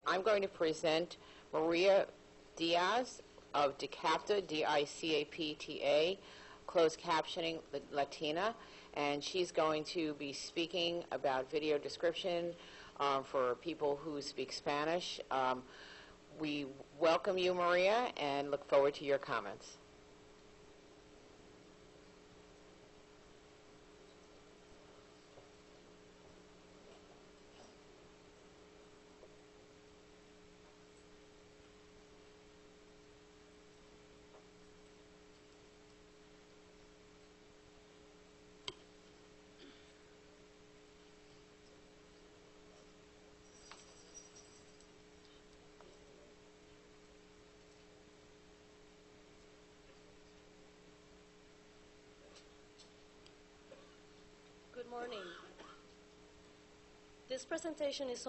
I'm going to present Maria Diaz of DICAPTA, D-I-C-A-P-T-A, closed captioning Latina, and she's going to be speaking about video description for people who speak Spanish. We welcome you, Maria, and look forward to your comments. Good morning. This presentation is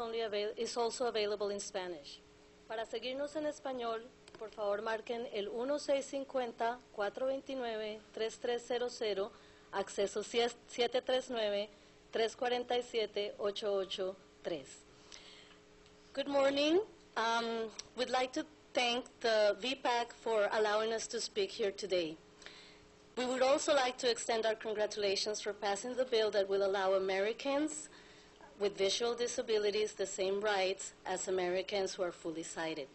also available in Spanish. Para seguirnos en español, por favor marquen el 1650-429-3300, acceso 739-347-883. Good morning. We'd like to thank the VPAC for allowing us to speak here today. We would also like to extend our congratulations for passing the bill that will allow Americans with visual disabilities the same rights as Americans who are fully sighted.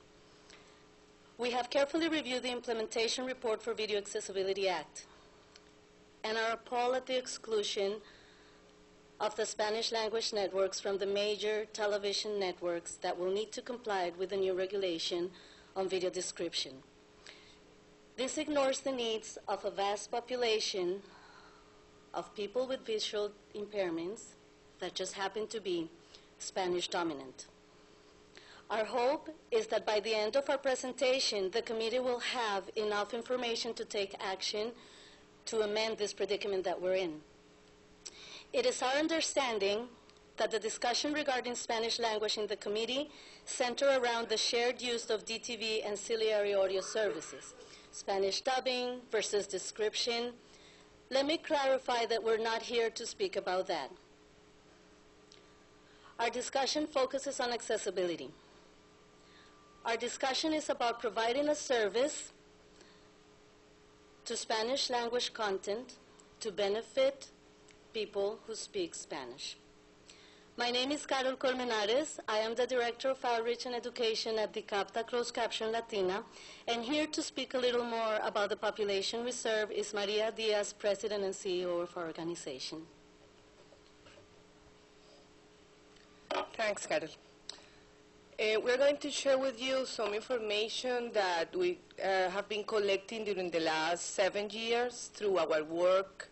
We have carefully reviewed the implementation report for Video Accessibility Act and are appalled at the exclusion of the Spanish language networks from the major television networks that will need to comply with the new regulation on video description. This ignores the needs of a vast population of people with visual impairments that just happen to be Spanish dominant. Our hope is that by the end of our presentation, the committee will have enough information to take action to amend this predicament that we're in. It is our understanding that the discussion regarding Spanish language in the committee center around the shared use of DTV and ancillary audio services. Spanish dubbing versus description. Let me clarify that we're not here to speak about that. Our discussion focuses on accessibility. Our discussion is about providing a service to Spanish language content to benefit people who speak Spanish. My name is Carol Colmenares. I am the Director of Outreach and Education at DICAPTA Closed Caption Latina, and here to speak a little more about the population we serve is Maria Diaz, President and CEO of our organization. Thanks, Carol. We're going to share with you some information that we have been collecting during the last 7 years through our work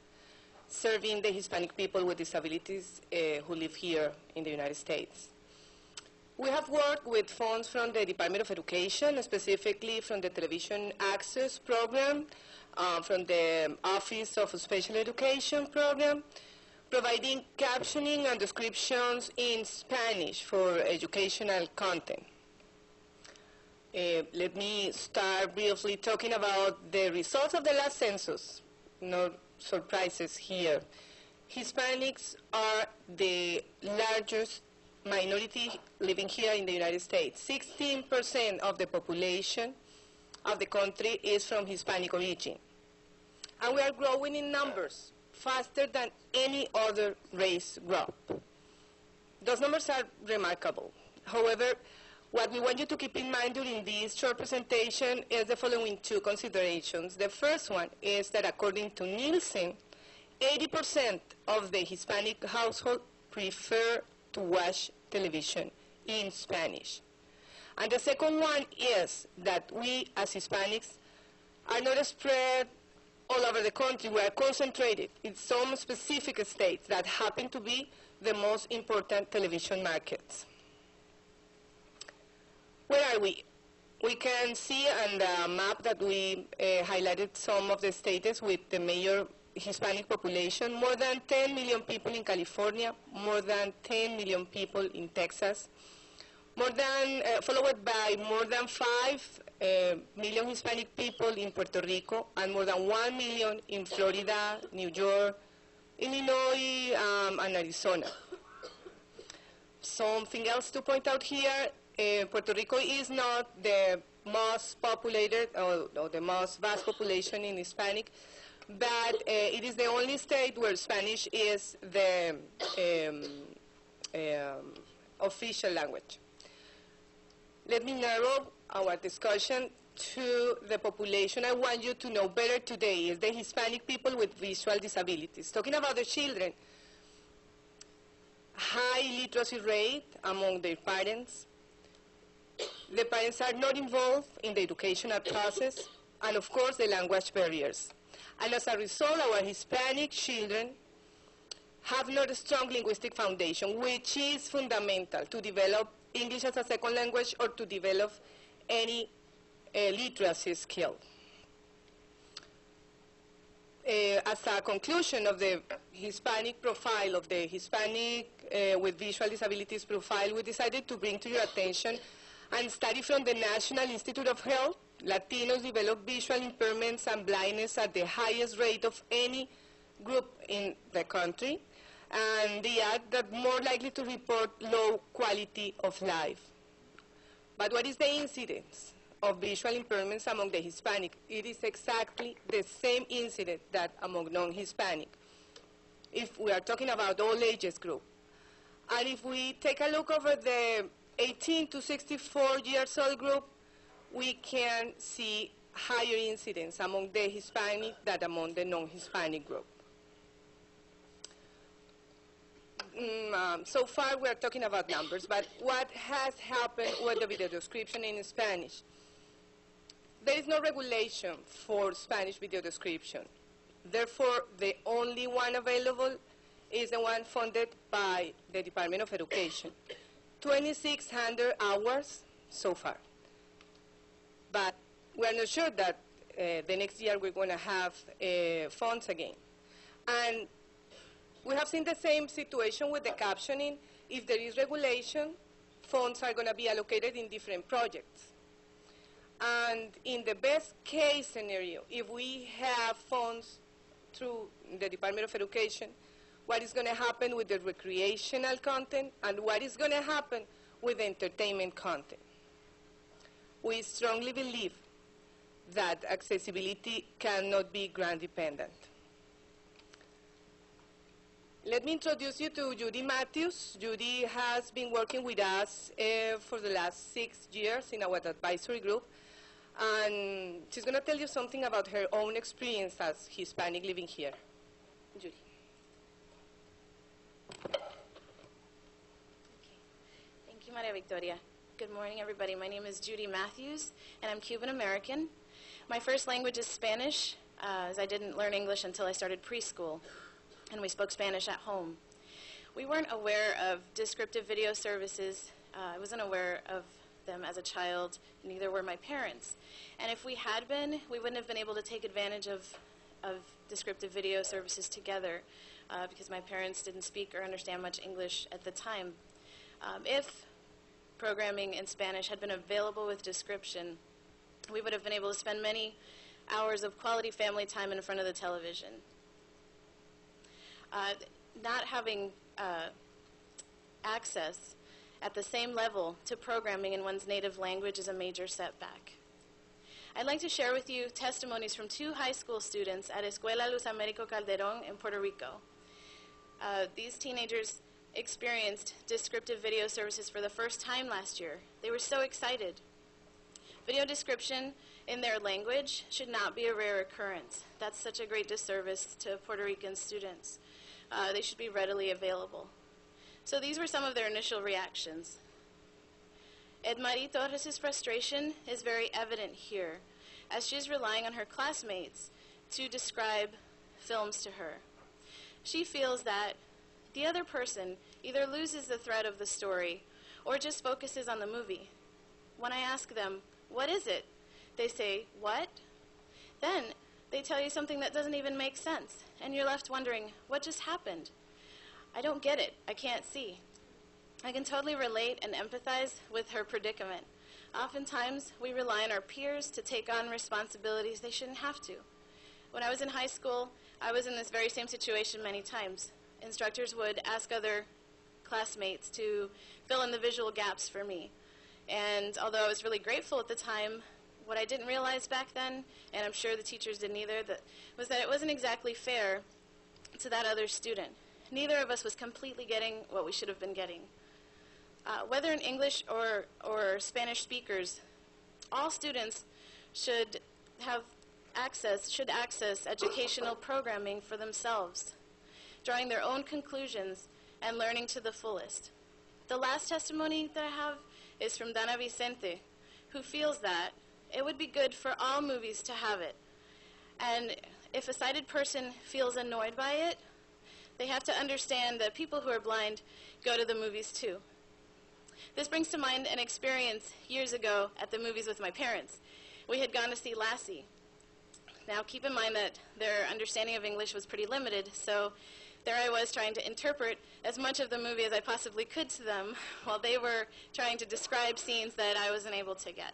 serving the Hispanic people with disabilities who live here in the United States. We have worked with funds from the Department of Education, specifically from the Television Access Program, from the Office of Special Education Program, providing captioning and descriptions in Spanish for educational content. Let me start briefly talking about the results of the last census. No surprises here. Hispanics are the largest minority living here in the United States. 16% of the population of the country is from Hispanic origin. And we are growing in numbers faster than any other race group. Those numbers are remarkable. However, what we want you to keep in mind during this short presentation is the following two considerations. The first one is that according to Nielsen, 80% of the Hispanic household prefer to watch television in Spanish. And the second one is that we as Hispanics are not spread all over the country. We are concentrated in some specific states that happen to be the most important television markets. Where are we? We can see on the map that we highlighted some of the states with the major Hispanic population, more than 10 million people in California, more than 10 million people in Texas, followed by more than 5 million Hispanic people in Puerto Rico, and more than 1 million in Florida, New York, Illinois, and Arizona. Something else to point out here Puerto Rico is not the most populated or the most vast population in Hispanic, but it is the only state where Spanish is the official language. Let me narrow our discussion to the population I want you to know better today is the Hispanic people with visual disabilities. Talking about the children, high literacy rate among their parents. The parents are not involved in the educational process, and of course the language barriers. And as a result, our Hispanic children have not a strong linguistic foundation, which is fundamental to develop English as a second language or to develop any literacy skill. As a conclusion of the Hispanic profile, of the Hispanic with visual disabilities profile, we decided to bring to your attention and study from the National Institute of Health. Latinos develop visual impairments and blindness at the highest rate of any group in the country, and they are more likely to report low quality of life. But what is the incidence of visual impairments among the Hispanic? It is exactly the same incidence that among non-Hispanic, if we are talking about all ages group. And if we take a look over the 18 to 64 years old group, we can see higher incidence among the Hispanic than among the non-Hispanic group. So far we are talking about numbers, but what has happened with the video description in Spanish? There is no regulation for Spanish video description. Therefore, the only one available is the one funded by the Department of Education. 2,600 hours so far. But we're not sure that the next year we're going to have funds again. And we have seen the same situation with the captioning. If there is regulation, funds are going to be allocated in different projects. And in the best case scenario, if we have funds through the Department of Education, what is going to happen with the recreational content and what is going to happen with the entertainment content? We strongly believe that accessibility cannot be grant dependent. Let me introduce you to Judy Matthews. Judy has been working with us for the last 6 years in our advisory group, and she's going to tell you something about her own experience as Hispanic living here. Judy. Thank you, Maria Victoria. Good morning, everybody. My name is Judy Matthews, and I'm Cuban American. My first language is Spanish, as I didn't learn English until I started preschool, and we spoke Spanish at home. We weren't aware of descriptive video services. I wasn't aware of them as a child, neither were my parents. And if we had been, we wouldn't have been able to take advantage of descriptive video services together because my parents didn't speak or understand much English at the time. If programming in Spanish had been available with description, we would have been able to spend many hours of quality family time in front of the television. Not having access at the same level to programming in one's native language is a major setback. I'd like to share with you testimonies from 2 high school students at Escuela Luz Américo Calderón in Puerto Rico. These teenagers experienced descriptive video services for the first time last year. They were so excited. Video description in their language should not be a rare occurrence. That's such a great disservice to Puerto Rican students. They should be readily available. So these were some of their initial reactions. Edmarie Torres' frustration is very evident here, as she's relying on her classmates to describe films to her. She feels that the other person either loses the thread of the story or just focuses on the movie. When I ask them, "What is it?" they say, "What?" Then they tell you something that doesn't even make sense, and you're left wondering, what just happened? I don't get it. I can't see. I can totally relate and empathize with her predicament. Oftentimes, we rely on our peers to take on responsibilities they shouldn't have to. When I was in high school, I was in this very same situation many times. Instructors would ask other classmates to fill in the visual gaps for me. And although I was really grateful at the time, what I didn't realize back then, and I'm sure the teachers didn't either, was that it wasn't exactly fair to that other student. Neither of us was completely getting what we should have been getting. Whether in English or Spanish speakers, all students should access educational programming for themselves, drawing their own conclusions and learning to the fullest. The last testimony that I have is from Dana Vicente, who feels that it would be good for all movies to have it. And if a sighted person feels annoyed by it, they have to understand that people who are blind go to the movies too. This brings to mind an experience years ago at the movies with my parents. We had gone to see Lassie. Now keep in mind that their understanding of English was pretty limited, so there I was trying to interpret as much of the movie as I possibly could to them while they were trying to describe scenes that I wasn't able to get.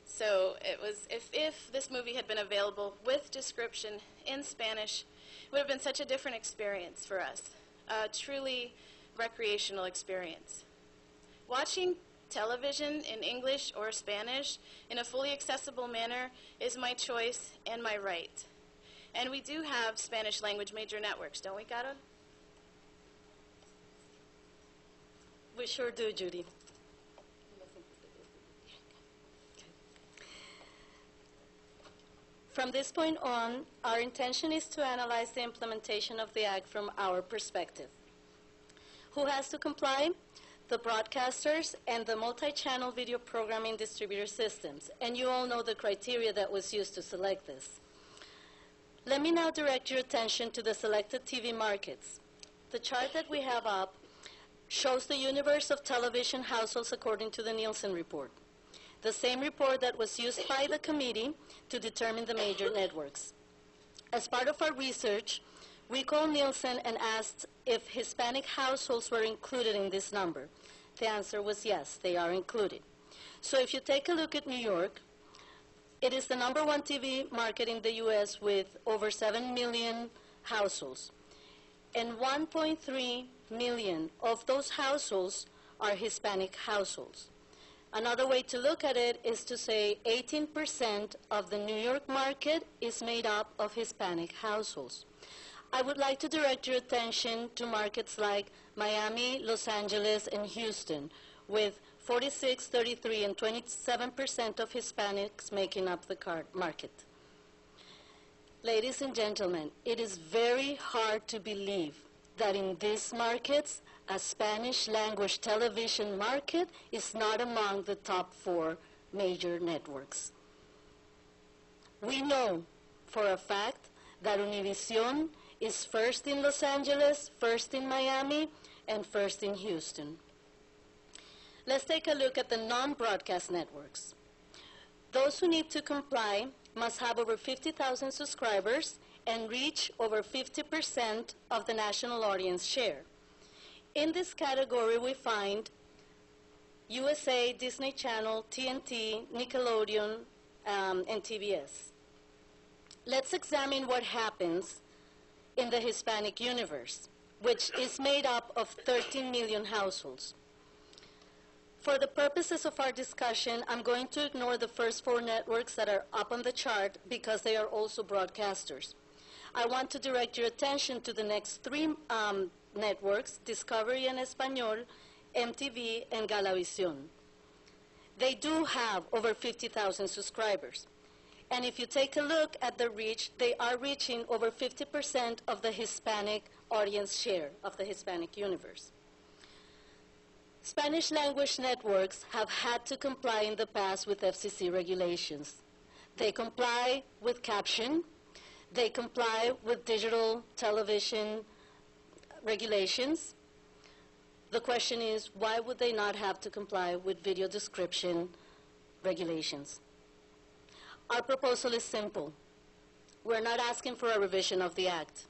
So it was, if this movie had been available with description in Spanish, it would have been such a different experience for us, a truly recreational experience. Watching television in English or Spanish in a fully accessible manner is my choice and my right. And we do have Spanish language major networks, don't we, Carol? We sure do, Judy. From this point on, our intention is to analyze the implementation of the Act from our perspective. Who has to comply? The broadcasters and the multi-channel video programming distributor systems. And you all know the criteria that was used to select this. Let me now direct your attention to the selected TV markets. The chart that we have up shows the universe of television households according to the Nielsen report, the same report that was used by the committee to determine the major networks. As part of our research, we called Nielsen and asked if Hispanic households were included in this number. The answer was yes, they are included. So if you take a look at New York, it is the #1 TV market in the U.S. with over 7 million households. And 1.3 million of those households are Hispanic households. Another way to look at it is to say 18% of the New York market is made up of Hispanic households. I would like to direct your attention to markets like Miami, Los Angeles, and Houston, with 46, 33, and 27% of Hispanics making up the market. Ladies and gentlemen, it is very hard to believe that in these markets, a Spanish language television market is not among the top 4 major networks. We know for a fact that Univision is first in Los Angeles, first in Miami, and first in Houston. Let's take a look at the non-broadcast networks. Those who need to comply must have over 50,000 subscribers and reach over 50% of the national audience share. In this category, we find USA, Disney Channel, TNT, Nickelodeon, and TBS. Let's examine what happens in the Hispanic universe, which is made up of 13 million households. For the purposes of our discussion, I'm going to ignore the first 4 networks that are up on the chart because they are also broadcasters. I want to direct your attention to the next 3 networks, Discovery en Español, MTV, and Galavisión. They do have over 50,000 subscribers. And if you take a look at the reach, they are reaching over 50% of the Hispanic audience share of the Hispanic universe. Spanish language networks have had to comply in the past with FCC regulations. They comply with caption. They comply with digital television regulations. The question is, why would they not have to comply with video description regulations? Our proposal is simple. We're not asking for a revision of the Act.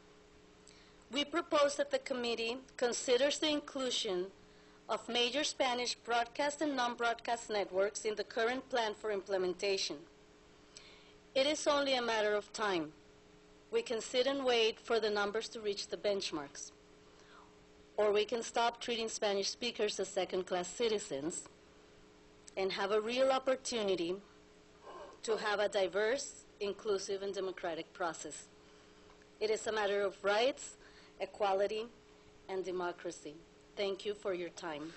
We propose that the committee considers the inclusion of major Spanish broadcast and non-broadcast networks in the current plan for implementation. It is only a matter of time. We can sit and wait for the numbers to reach the benchmarks. or we can stop treating Spanish speakers as second-class citizens and have a real opportunity to have a diverse, inclusive, and democratic process. It is a matter of rights, equality, and democracy. Thank you for your time.